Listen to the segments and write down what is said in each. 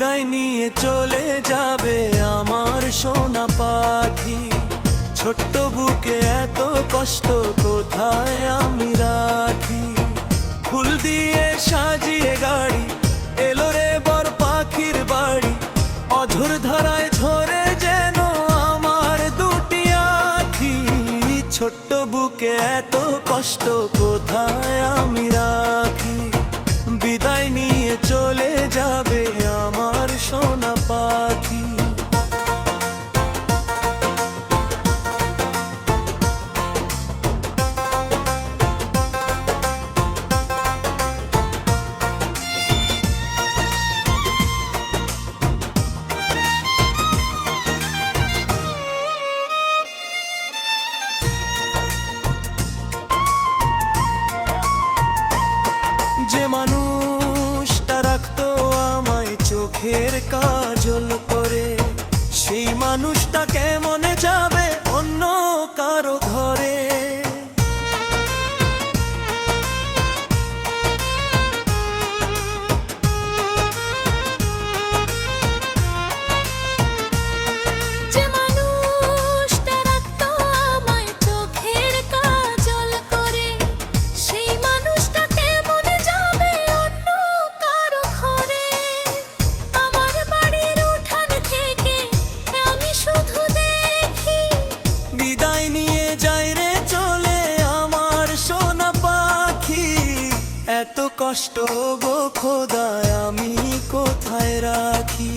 বিদায় নিয়ে চলে যাবে আমার সোনা পাখি। ছোট্ট বুকে এত কষ্ট কোথায় আমি রাখি। ফুল দিয়ে সাজিয়ে গাড়ি এলো রে বর পাখির বাড়ি। অঝোর ধারায় ঝরে যেন আমার দুটি আখি। ছোট্ট বুকে এত কষ্ট কোথায় আমি রাখি। বিদায় নিয়ে চলে যাবে আমার সোনা পাখি। যে মানুষটা রাখতো আমায় চোখের কাজল করে, সেই মানুষটা কেমনে যাবে অন্য কারো ঘরে। এত কষ্ট গো খোদা আমি কোথায় রাখি।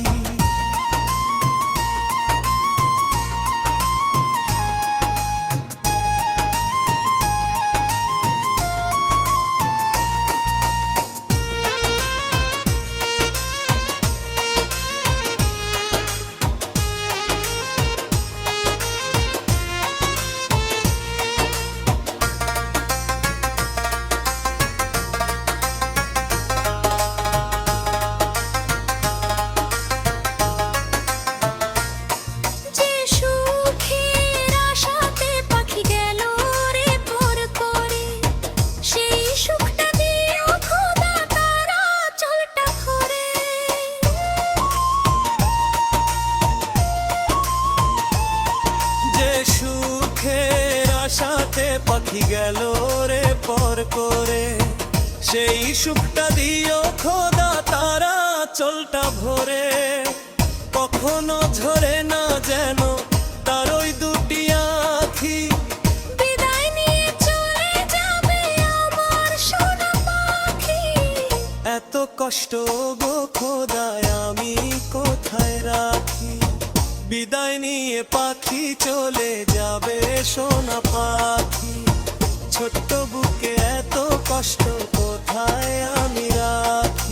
সাথে পাখি গেল রে পর করে, সেই সুখটা দিও খোদা তারা চলটা ভরে। কখনো ঝরে না যেন তার ওই দুটি আখি। বিদায় নিয়ে চলে যাবে আমার সোনা পাখি। এত কষ্ট গো খোদা আমি কোথায় রাখি। বিদায় নিয়ে পাখি চলে যাবে সোনা পাখি। ছোট্ট বুকে এত কষ্ট কোথায় আমি রাখি।